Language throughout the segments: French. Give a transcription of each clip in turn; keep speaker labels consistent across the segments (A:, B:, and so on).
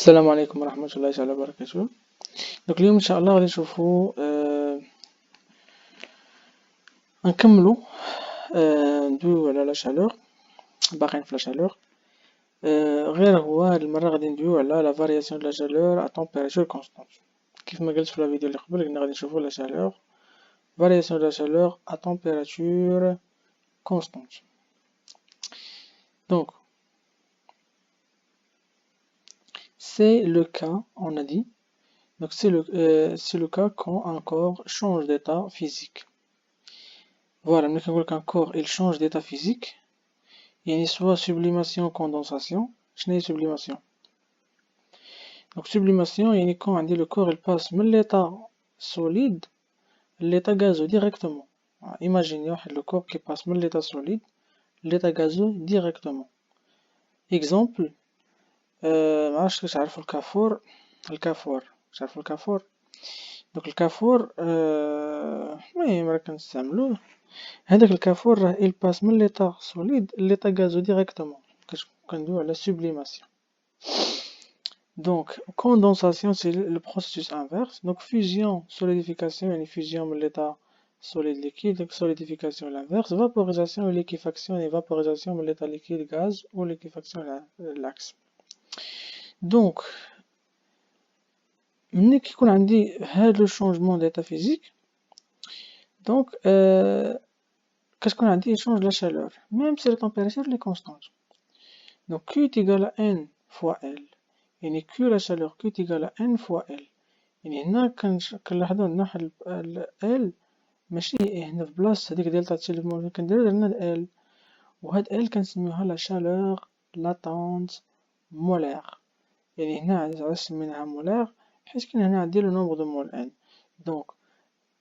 A: السلام عليكم ورحمة الله تعالى وبركاته. اليوم إن شاء الله غادي نشوفو نكملو ندويو على لا شالور، باقيين في لا شالور. غير هو هاد المرة غادي ندويو على لا فارياسيون دو لا شالور ا تمبيراتور كونستانت. كيف ما قلت في لا فيديو اللي قبل قلنا غادي نشوفو لا شالور، فارياسيون دو لا شالور ا تمبيراتور كونستانت. Donc c'est le cas, on a dit, donc c'est le cas quand un corps change d'état physique. Voilà, ملي كنقول qu'un corps il change d'état physique، يعني soit sublimation condensation. شنو هي sublimation؟ donc sublimation يعني quand عندي le corps il passe من l'état solide l'état gazeux directement. imaginez واحد le corps qui passe من l'état solide l'état gazeux directement. exemple ما عرفتش كيفاش تعرفوا الكافور. تعرفوا الكافور؟ donc الكافور المهم راه كنستعملوه. هذاك الكافور راه il passe من l'état solide l'état gazeux directement. كندويو على sublimation. Donc condensation c'est le processus inverse. Donc fusion solidification يعني fusion من l'état solide liquide. Donc solidification l'inverse. Vaporisation et liquéfaction et vaporisation من l'état liquide gaz ou liquéfaction l'axe. Donc ملي كيكون عندي هاد لو changement d'état physique donc كتكون عندي échange de la chaleur même si la température est constante. Donc Q est égal à N fois L. يعني Q la chaleur Q est égal à N fois L. يعني هنا كنلاحظو عندنا واحد L ماشي هنا في بلاصة هاديك دلتا تي اللي كنديرو درنا L، وهاد L كنسميوها لا chaleur latente molaire. يعني هنا علاش سميناها مولير حيت كاين هنا عندي لو نومبر دو مول N. دونك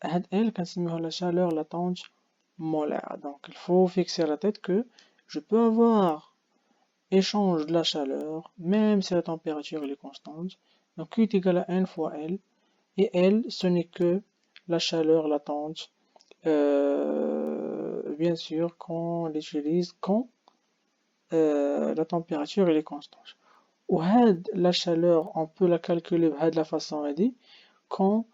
A: هاد L كنسميوها لا chaleur latente molaire. Donc il faut fixer la tête que je peux avoir échange de la chaleur même si la température est constante. Donc Q est égal à N fois L, et L ce n'est que la chaleur latente, bien sûr qu'on l'utilise quand la température est constante. Ou la chaleur on peut la calculer de la façon quand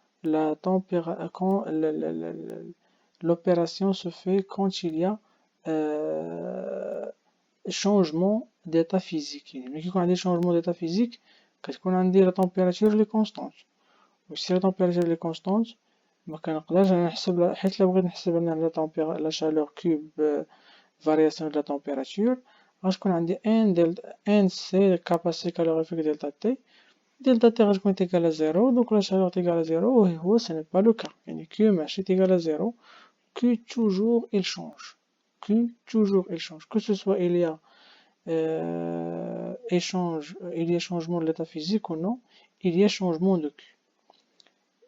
A: l'opération se fait quand il y a changement d'état physique. ملي كيكون عندي changement d'état physique كتكون عندي la température اللي constante. و si la température اللي constante ما كنقدرش نحسب حيت بغيت نحسب انا la chaleur cube variation de la température غتكون عندي n c'est capacité calorifique delta T. delta T غتكون égal à 0 donc la chaleur est égale à 0 وهو ce n'est pas le cas. يعني Q ماشي égal à 0. Q toujours il change. Q toujours il change. Que ce soit il y a il y a changement de l'état physique ou non, il y a changement de Q.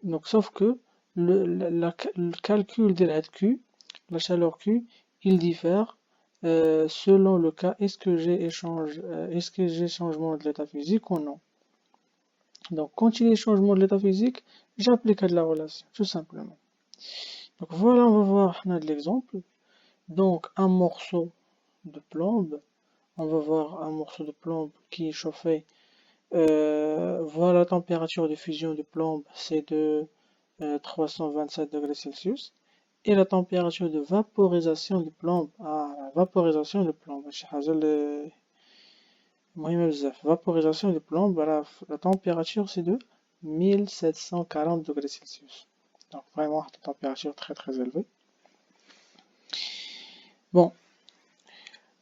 A: Donc sauf que le calcul de la Q, la chaleur Q, il diffère selon le cas est-ce que j'ai changement de l'état physique ou non. Donc quand il y a changement de l'état physique, j'applique de la relation, tout simplement. Donc voilà, on va voir l'exemple. Donc un morceau de plomb, on va voir un morceau de plomb qui est chauffé. Voilà la température de fusion de plomb, c'est de 327 degrés Celsius. Et la température de vaporisation de plomb, vaporisation de plomb, vaporisation de plomb, la température c'est de 1740 degrés Celsius. Donc vraiment une température très très élevée. Bon,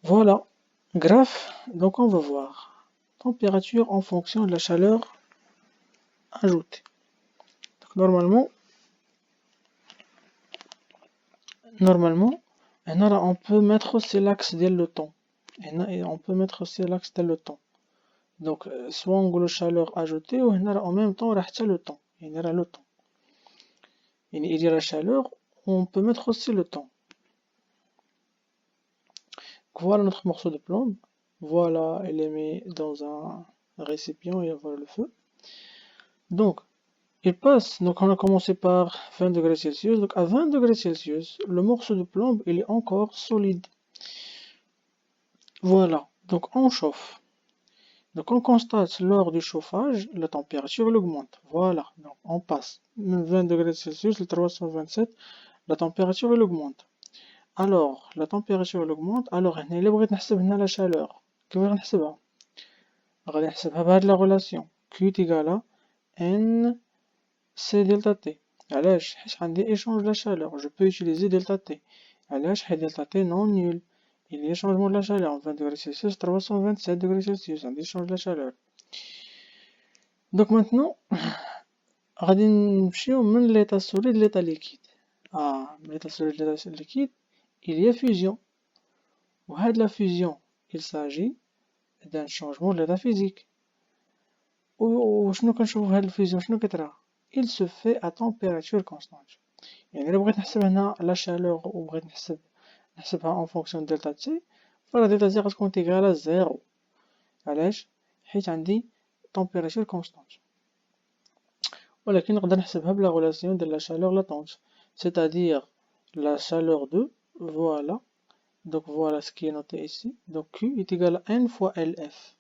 A: voilà, graphe, donc on va voir température en fonction de la chaleur ajoutée. Donc normalement on peut mettre aussi l'axe dès le temps. Et on peut mettre aussi l'axe dès le temps. Donc soit on a chaleur ajoutée ou en même temps on a le temps. Il y a la chaleur, on peut mettre aussi le temps. Voilà notre morceau de plomb. Voilà, il est mis dans un récipient et voilà le feu. Donc il passe, donc on a commencé par 20 degrés Celsius. Donc à 20 degrés Celsius, le morceau de plomb il est encore solide. Voilà, donc on chauffe. Donc on constate lors du chauffage, la température elle augmente. Voilà, donc on passe de 20 degrés Celsius, le 327, la température elle augmente. Alors, la température elle augmente, alors هنا إلا بغيت نحسب هنا la chaleur, كيف غادي نحسبها؟ غادي نحسبها بهاد la relation Q est égal à N C delta T. علاش؟ حيت عندي échange de la chaleur, je peux utiliser delta T. علاش؟ حيت delta T non nul. Il y a changement de la chaleur en 20 degrés Celsius, 327 degrés Celsius, un échange de la chaleur. Donc maintenant, غادي نمشيو من l'état solide l'état liquide. من l'état solide l'état liquide, il y a fusion. وهاد la fusion, il s'agit d'un changement de l'état physique. وشنو كنشوفو في هاد الفيزيون شنو كترى؟ il se fait à température constante. يعني إلا بغيت نحسب هنا la chaleur وبغيت نحسبها en fonction de delta T, فلا delta T غتكون تيغال زيرو. علاش؟ حيت عندي température constante. ولكن نقدر نحسبها بلا relation de la chaleur latente, c'est-à-dire la chaleur de, voilà, donc voilà ce qui est noté ici, donc Q est égal à N fois LF.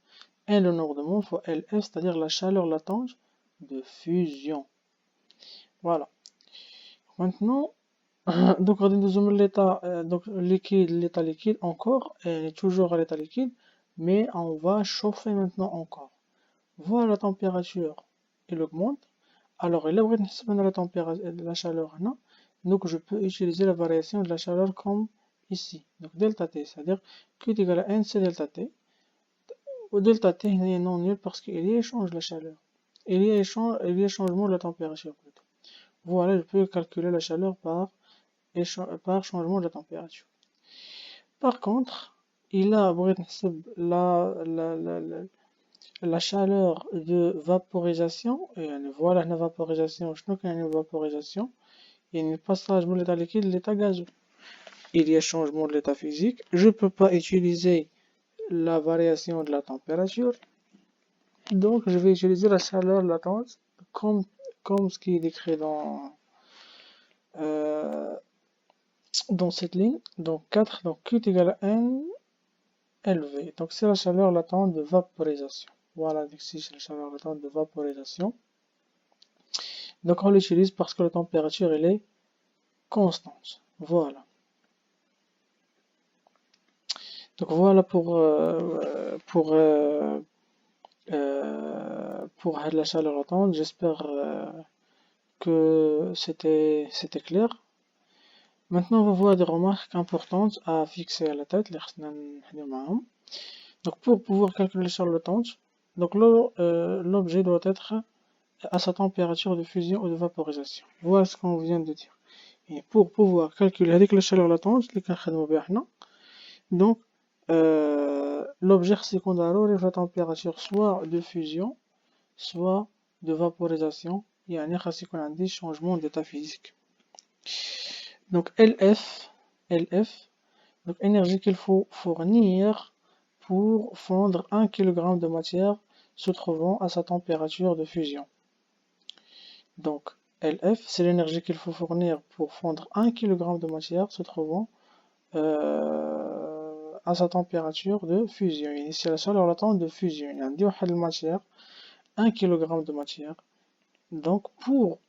A: N le nombre de moles fois LF, c'est-à-dire la chaleur latente de fusion. Voilà. Maintenant, donc on nous l'état donc liquide, l'état liquide encore, elle est toujours à l'état liquide, mais on va chauffer maintenant encore. Voilà la température, elle augmente. Alors, là, on va la température, la chaleur, non? Donc, je peux utiliser la variation de la chaleur comme ici. Donc, delta T, c'est-à-dire Q est égal à NC delta T. Ou delta T est non nul parce qu'il y a échange de la chaleur. Il y a changement de la température plutôt. Voilà, je peux calculer la chaleur par changement de la température. Par contre, il a la chaleur de vaporisation, et voilà la vaporisation, je sais qu'il y a une vaporisation, il y a un passage de l'état liquide à l'état gazeux. Il y a changement de l'état physique, je ne peux pas utiliser la variation de la température, donc je vais utiliser la chaleur latente comme ce qui est décrit dans cette ligne, donc 4, donc Q est égal à N LV, donc c'est la chaleur latente de vaporisation. Voilà, ici c'est la chaleur latente de vaporisation. Donc on l'utilise parce que la température elle est constante. Voilà. Donc voilà pour la chaleur latente. J'espère que c'était clair. Maintenant on va voir des remarques importantes à fixer à la tête. Donc pour pouvoir calculer la chaleur latente, donc l'objet doit être à sa température de fusion ou de vaporisation. Voilà ce qu'on vient de dire. Et pour pouvoir calculer avec la chaleur latente, donc l'objet secondaire est la température soit de fusion, soit de vaporisation. Il y a un changement d'état physique. Donc LF, donc énergie qu'il faut fournir pour fondre 1 kg de matière se trouvant à sa température de fusion. Donc LF, c'est l'énergie qu'il faut fournir pour fondre 1 kg de matière se trouvant à sa température de fusion. C'est la chaleur latente de fusion. Il y a de matière, 1 kg de matière. Donc pour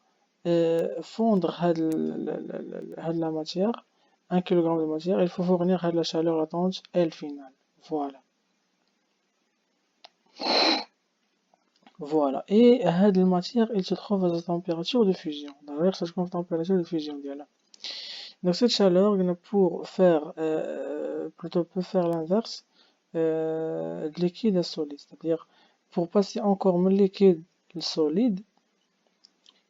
A: fondre la matière, 1 kg de matière, il faut fournir la chaleur latente L finale. Voilà. Voilà. Et la matière, il se trouve à sa température de fusion. D'ailleurs, ça se trouve à la température de fusion. Donc cette chaleur, pour faire, plutôt peut faire l'inverse de liquide à solide. C'est-à-dire, pour passer encore من liquide au solide,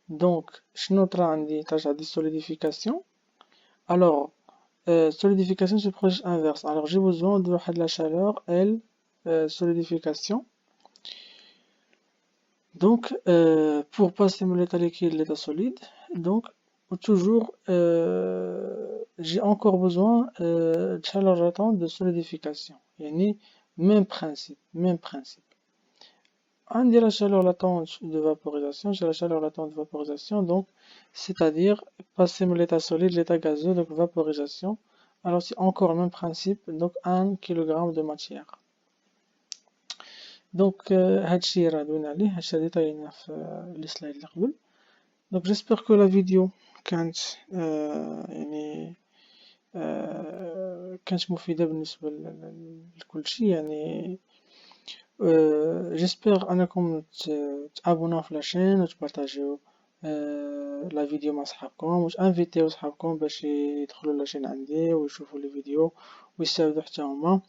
A: donc, je noterai un de solidification. Alors, solidification c'est le processus inverse. Alors, j'ai besoin de la chaleur, L, solidification. Donc, pour passer de l'état liquide à l'état solide, donc, toujours, j'ai encore besoin de chaleur latente de solidification. Même principe. On dit la chaleur latente de vaporisation, c'est la chaleur latente de vaporisation, donc, c'est-à-dire passer de l'état solide, l'état gazeux, donc vaporisation. Alors c'est encore le même principe, donc 1 kg de matière. دونك هادشي راه دوينا عليه، هادشي راه ديطاينا في لي سلايد اللي قبل. دونك جيسبر كو لا فيديو كانت يعني كانت مفيدة بالنسبة لكلشي يعني. جيسبر انكم تابوناو في لاشين وتبارطاجيو لا فيديو مع صحابكم وتانفيتيو صحابكم باش يدخلوا لاشين عندي ويشوفوا لي فيديو ويستافدوا حتى هما،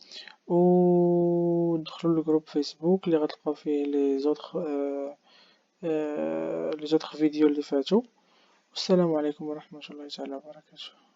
A: ودخلوا للجروب فيسبوك اللي غتلقاو فيه لي زوطخ فيديو اللي فاتوا. والسلام عليكم ورحمة الله تعالى وبركاته.